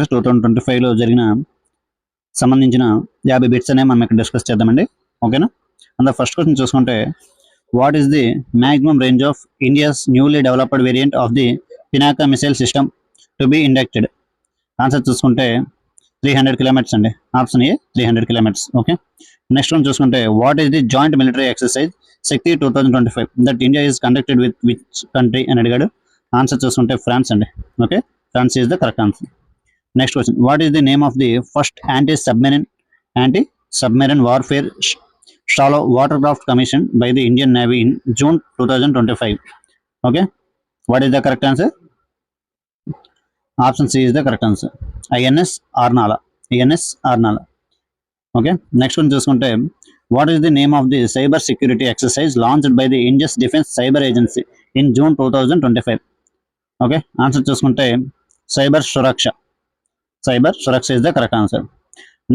August 2025లో జరిగిన సంబంధించిన 50 bits అనేవి మనం ఇక్కడ డిస్కస్ చేద్దామండి. ఓకేనా? అండ్ ఫస్ట్ క్వశ్చన్ చూసుకుంటే what is the maximum range of India's newly developed variant of the Pinaka missile system to be inducted? Answer చూసుకుంటే 300 కిలోమీటర్స్ అండి. Option A 300 kilometres. Okay. Next one చూసుకుంటే what is the joint military exercise Shakti 2025 that India is conducted with which country అని అడిగాడు. Answer చూసుకుంటే France అండి. Okay, France is the correct answer. Next question what is the name of the first anti submarine warfare shallow watercraft commission by the Indian navy in June 2025? Okay, what is the correct answer? Option C is the correct answer. INS Arnala. Okay. Next one చూసుకుంటే what is the name of the cyber security exercise launched by the India's defence cyber agency in June 2025? Okay, answer చూసుకుంటే cyber Suraksha is the correct answer.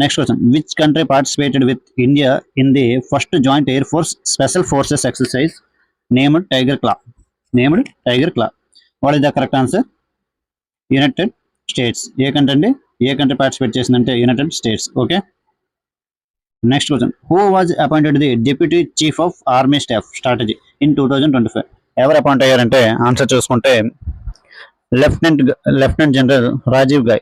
Next question, which country participated with India in the first joint air force special forces exercise named Tiger Claw? What is the correct answer? United States. ఏ country participate చేసిందంటే United States. Okay. Next question who was appointed the deputy chief of army staff strategy in 2025? ఎవరు appoint అయ్యారంటే answer చూసుకుంటే lieutenant general Rajiv Ghai.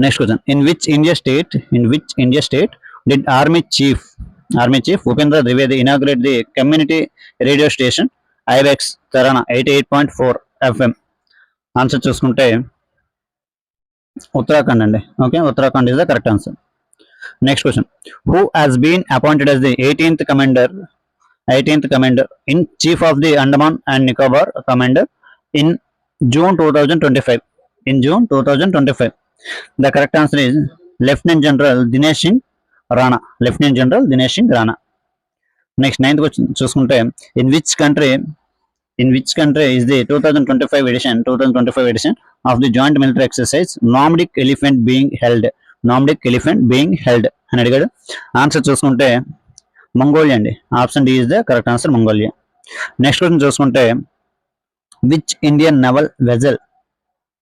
Next question in which India state did army chief Upendra Dwivedi inaugurate the community radio station Ibex Tarana 88.4 FM? Answer చూసుకుంటే ఉత్తరాఖండ్ అండి. Okay, Uttarakhand is the correct answer. Next question who has been appointed as the 18th commander in chief of the Andaman and Nicobar Commander in June 2025? The correct answer is Lieutenant General Dinesh Singh Rana. Next, ninth question చూసుకుంటే in which country is the 2025 edition of the joint military exercise Nordic Elephant being held అని అడిగాడు. Answer చూసుకుంటే Mongolia అండి. Option D is the correct answer, Mongolia. Next question చూసుకుంటే which Indian naval vessel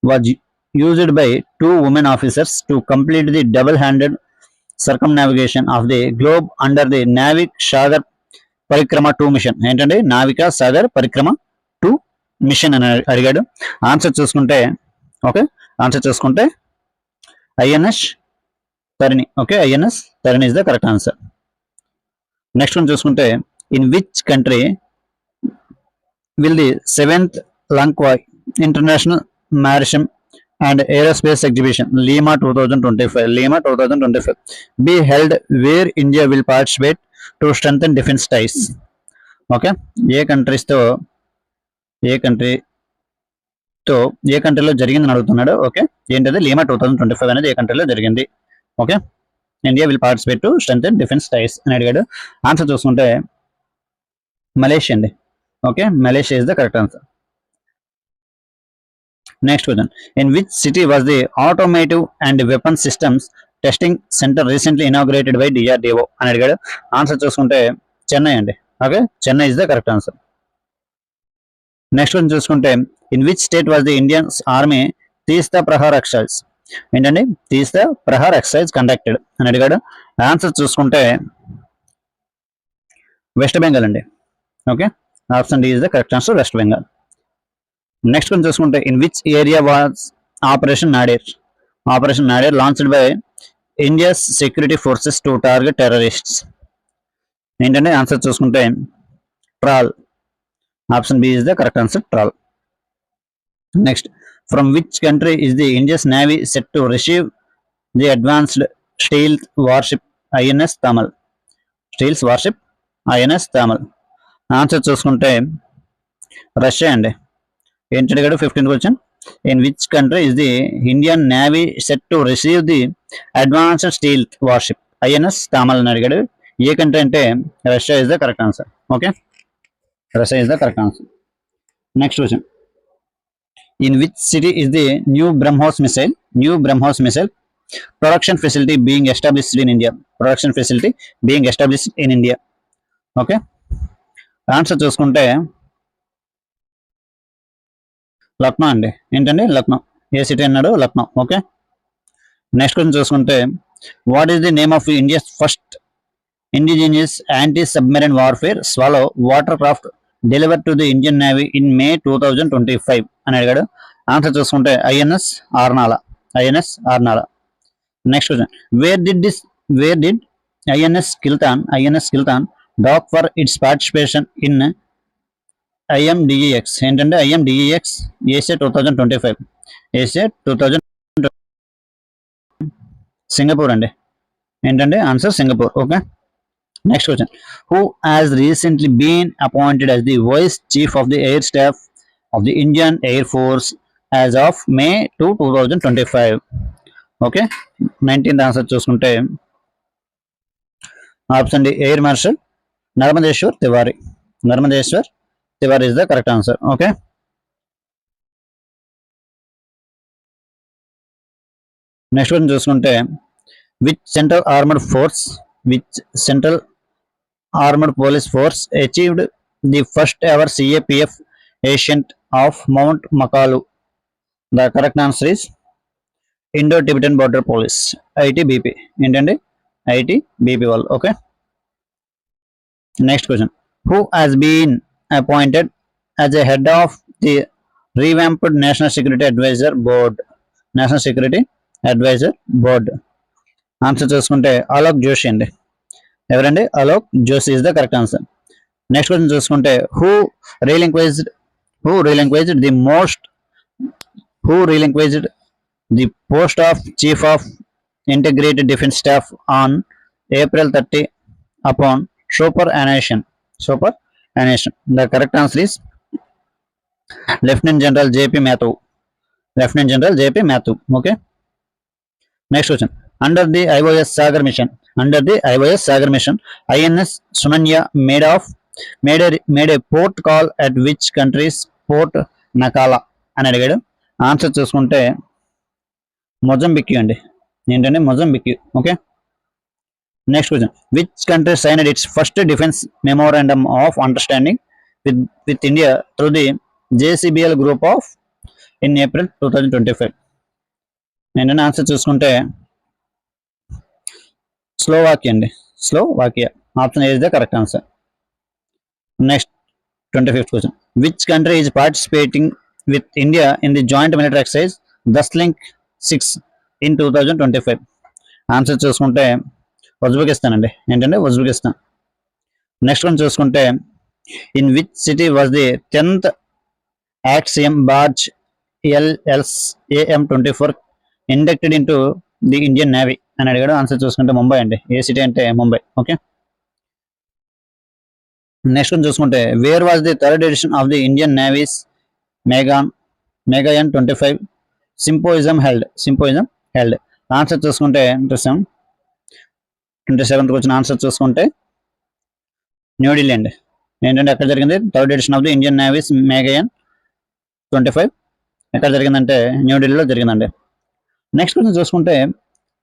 was used by 2 women officers to complete the double-handed circumnavigation of the globe under the Navik Sagar Parikrama 2 mission? ఏంటండి నావికా సాగర్ పరిక్రమ 2 machine అని అడిగాడు. Answer చూసుకుంటే INS Tarini. Okay, INS Tarini is the correct answer. Next one చూసుకుంటే in which country will the 7th Langkawi international maritime and aerospace exhibition LIMA 2025 be held where India will participate to strengthen defense ties? Okay, ఏ కంట్రీలో జరిగిందని అడుగుతున్నాడు. Okay, ఏంటది Lima 2025 అనేది ఏ కంట్రీలో జరిగింది? Okay, India will participate to strengthen defence ties అని అడిగాడు. ఆన్సర్ చూసుకుంటే మలేషియా అండి. Okay, Malaysia is the correct answer. Next question in which city was the automotive and weapon systems testing centre recently inaugurated by DRDO అని అడిగాడు. Answer చూసుకుంటే చెన్నై అండి. Okay, Chennai is the correct answer. Next question చూసుకుంటే in which state was the Indian army Teesta Prahar exercise? ఏంటండి తీస్తా Prahar exercise conducted అని అడిగాడు. Answer చూసుకుంటే వెస్ట్ బెంగాల్ అండి. Okay, option D is the correct answer, West Bengal. Next కొంచెం చూసుకుంటే in which area was operation Nader launched by India's security forces to target terrorists? ఏంటంటే answer చూసుకుంటే Tral. Option B is the correct answer, Tral. Next from which country is the India's Navy set to receive the advanced stealth warship INS Tamal? Answer చూసుకుంటే Russia అండి. ఏంటి అడిగాడు 15th question in which country is the Indian navy set to receive the advanced stealth worship INS తామల్ అని అడిగాడు. ఏ country అంటే Russia is the correct answer. Okay, Russia is the correct answer. Next question in which city is the new BrahMos missile production facility being established in India? Okay, answer చూసుకుంటే లక్నో అండి. ఏంటండి? లక్నో. ఏ city అన్నాడు? Lucknow. Okay. Next question చూసుకుంటే what is the name of India's first indigenous anti submarine warfare shallow water craft deliver to the Indian navy in May 2025 అని అడిగాడు. Answer చూసుకుంటే INS Arnala. INS Arnala. Next question where did INS Kiltan dock for its participation in IMDEX. ఏంటంటే IMDEX Asia 2025. Asia 2000 Singapore అండి. ఏంటంటే answer Singapore. Okay. Next question who has recently been appointed as the vice chief of the air staff of the Indian air force as of May 2025. Okay. 19th answer చూసుకుంటే option D air marshal Narmdeshwar Tiwari. Narmdeshwar Tiwari is the correct answer. Okay. Next question చూసుకుంటే which central armed police force achieved the first ever CAPF ascent of mount Makalu. The correct answer is Indo Tibetan border police, ITBP. ఏంటండి? ITBP వాళ్ళు. Okay. Next question who has been appointed as a head of the revamped national security advisor board. National security advisor board. Answer చూసుకుంటే అలోక్ జోషి అండి. ఎవరండి? Alok Joshi is the correct answer. Next question చూసుకుంటే who relinquished the post of chief of integrated defence staff on April 30 upon superannuation. The correct answer is Lieutenant General JP Mathur. Okay. Next question. Under the IOS Sagar mission, INS Sunanya made a port call at which country's port Nakala అని అడిగాడు. Answer చూసుకుంటే Mozambique అండి. ఏంటంటే Mozambique. Okay. Next question which country signed its first defence memorandum of understanding with India through the JCBL group of in April 2025. ఏంటంటే answer చూసుకుంటే Slovakia అండి. Slovakia. Option A is the correct answer. Next 25th question which country is participating with India in the joint military exercise Dustlik 6 in 2025. Answer చూసుకుంటే Uzbekistan అండి. ఏంటంటే Uzbekistan. Next one చూసుకుంటే in which city was the 10th యాక్సియం barge LLAM-24 inducted into the Indian navy అని అడిగాడు. Answer చూసుకుంటే ముంబై అండి. ఏ సిటీ అంటే ముంబై. ఓకే. నెక్స్ట్ వన్ చూసుకుంటే where was the third edition of the Indian navy's Megayan 25 symposium held. Answer చూసుకుంటే 27th క్వశ్చన్ ఆన్సర్ చూసుకుంటే న్యూఢిల్లీ అండి. ఏంటంటే ఎక్కడ జరిగింది? Third edition of the Indian navy's Megayan 25 ఎక్కడ జరిగిందంటే న్యూఢిల్లీలో జరిగిందండి. నెక్స్ట్ క్వశ్చన్ చూసుకుంటే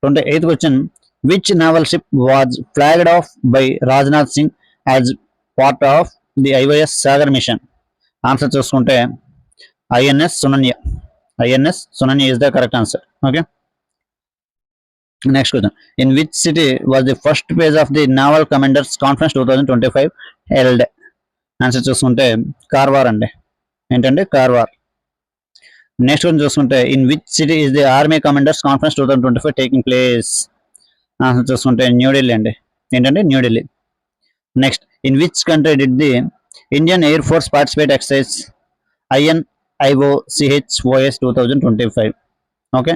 28th question which naval ship was flagged off by Rajnath Singh as part of the IOS Sagar mission. Answer చూసుకుంటే INS Sunayna is the correct answer. Okay. Next question in which city was the first phase of the naval commanders conference 2025 held. Answer చూసుకుంటే కార్వార్ అండి. ఏంటంటే Karwar. Next one చూసుకుంటే in which city is the army commanders conference 2025 taking place. Answer చూసుకుంటే న్యూఢిల్లీ అండి. ఏంటంటే New Delhi. Next in which country did the Indian air force participate exercise INIOCHOS 2025. Okay.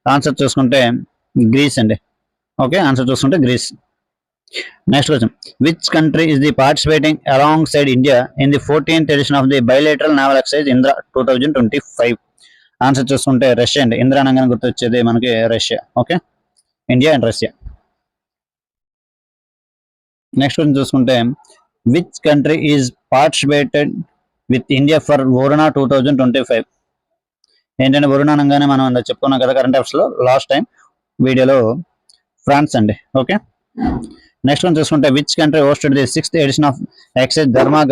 Answer చూసుకుంటే Greece అండి. Okay. Answer చూసుకుంటే Greece. Next question which country is the participating alongside India in the 14th edition of the bilateral naval exercise Indra 2025. Answer చూసుకుంటే Russia అండి. ఇంద్రా అనగానే గుర్తొచ్చేది మనకి Russia. Okay. India and Russia. Next question చూసుకుంటే which country is participated with India for Varuna 2025. ఏంటంటే వరుణా అనగానే మనం చెప్పుకున్నాం కదా కరెంట్ అఫైర్స్ లో లాస్ట్ టైం వీడియోలో ఫ్రాన్స్ అండి. ఓకే. నెక్స్ట్ వన్ చూసుకుంటే which country hosted the 6th edition of exercise Dharma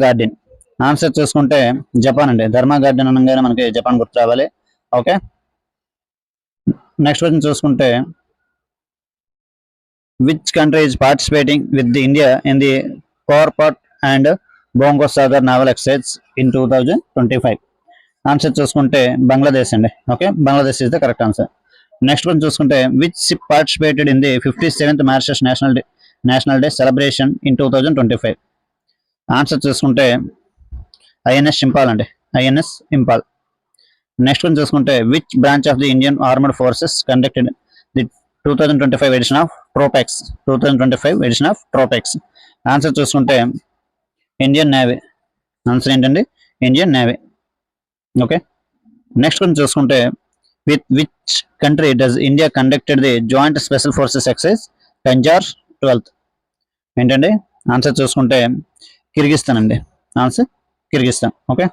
Guardian. Answer చూసుకుంటే జపాన్ అండి. ధర్మా గార్డెన్ అనగానే మనకి జపాన్ గుర్తు రావాలి. ఓకే, నెక్స్ట్ క్వశ్చన్ చూసుకుంటే which country is participating with the India in the CORPAT and bongo Sagar naval exercise in 2025. Answer చూసుకుంటే బంగ్లాదేశ్ అండి. Okay, Bangladesh is the correct answer. Next one చూసుకుంటే which ship participated in the 57th Mauritius national day celebration in 2025. Answer చూసుకుంటే INS Imphal అండి. INS Imphal. Next one చూసుకుంటే which branch of the Indian armed forces conducted the 2025 edition of TROPEX. 2025 edition of TROPEX. Answer చూసుకుంటే Indian navy. Answer ఏంటండి? Indian navy. Okay, next one చూసుకుంటే with which country does India conducted the joint special forces exercise పెంజార్ 12th. ఏంటండి? Answer చూసుకుంటే Kyrgyzstan అండి. Answer Kyrgyzstan. Okay,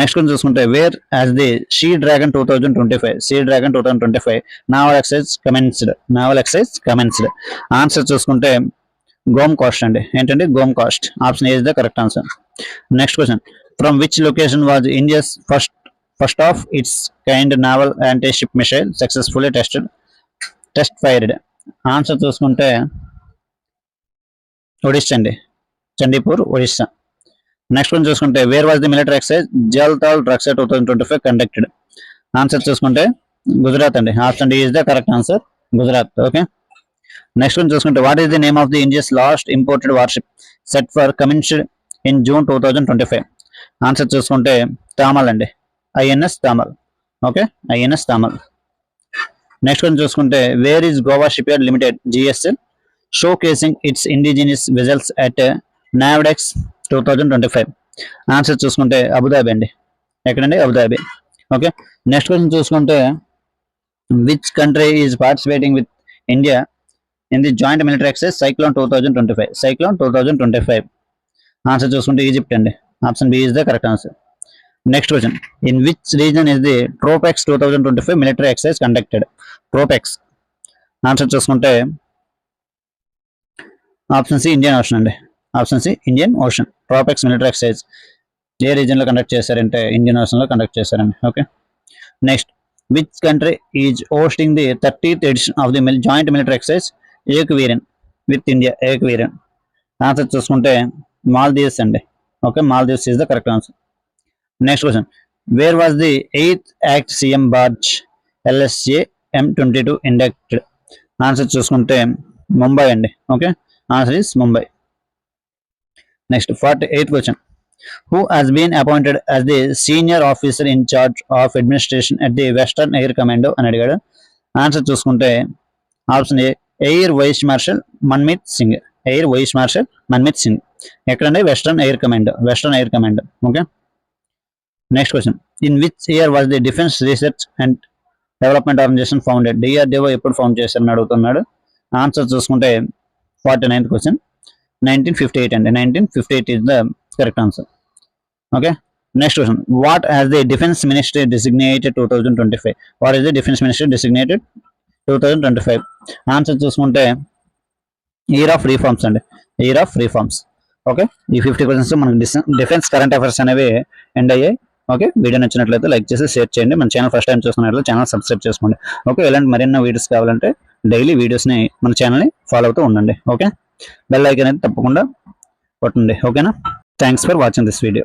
next one చూసుకుంటే where as the sea dragon 2025 naval exercise commenced. Answer చూసుకుంటే Guam coast అండి. ఏంటండి? Guam coast. Option A is the correct answer. Next question from which location was India's first of its kind naval anti ship missile successfully test fired. Answer చూసుకుంటే ఒడిస్సా అండి. Chandipur, Odisha. Next one చూసుకుంటే where was the military exercise జల్తాల్ డ్రగ్స్ 2025 conducted. Answer చూసుకుంటే గుజరాత్ అండి. Option D is the correct answer, Gujarat. Okay, next one చూసుకుంటే what is the name of the India's last imported warship set for commissioned in June 2025. Answer చూసుకుంటే తామల్ అండి. INS Tamal. Okay, INS Tamal. Next one చూసుకుంటే where is Goa shipyard limited GSL showcasing its indigenous vessels at NAVDEX 2025. Answer చూసుకుంటే Abu Dhabi అండి. ఎక్కడండి? Abu Dhabi. Okay, next question చూసుకుంటే which country is participating with India in the joint military exercise cyclone 2025. Answer చూసుకుంటే Egypt అండి. Option B is the correct answer. Next question in which region is the TROPEX 2025 military exercise conducted. TROPEX. Answer చూసుకుంటే option C Indian ocean అండి. Option C Indian ocean. TROPEX military exercise ఏ region లో conduct చేశారంటే Indian ocean లో conduct చేశారండి. Okay, next which country is hosting the 30th edition of the joint military exercise Ekuverin with India. Ekuverin. Answer చూసుకుంటే మాల్దీవ్స్ అండి. Okay, Maldives is the correct answer. Next question where was the 8th ACTCM barge LSA M22 inducted. Answer చూసుకుంటే ముంబై అండి. Okay, answer is Mumbai. Next 48th question who has been appointed as the senior officer in charge of administration at the western air command అని అడిగాడు. Answer చూసుకుంటే option A air vice marshal Manmeet Singh. Air vice marshal Manmeet Singh. ఎక్కడంటే western air command. Okay, next question in which year was the defence research and development organisation founded. DRDO ఎప్పుడు found చేశారని అడుగుతున్నాడు. Answer చూసుకుంటే 49th question 1958 అండి. 1958 is the correct answer. Okay, next question what has the defense ministry designated 2025. What is the defense ministry designated 2025? Answer చూసుకుంటే year of reforms అండి. Year of reforms. Okay, ఈ 50 questions మనకి defence current affairs అనేవి end అయ్యాయి. Okay, video నచ్చినట్లయితే like చేసి share చేయండి. మన ఛానల్ ఫస్ట్ టైం చూస్తున్నట్లయితే ఛానల్ సబ్స్క్రైబ్ చేసుకోండి. ఓకే, ఇలాంటి మరిన్ని వీడియోస్ కావాలంటే డైలీ వీడియోస్ని మన ఛానల్ని ఫాలో అవుతూ ఉండండి. ఓకే, బెల్ ఐకాన్ అయితే తప్పకుండా కొట్టండి. ఓకేనా? Thanks for watching this video.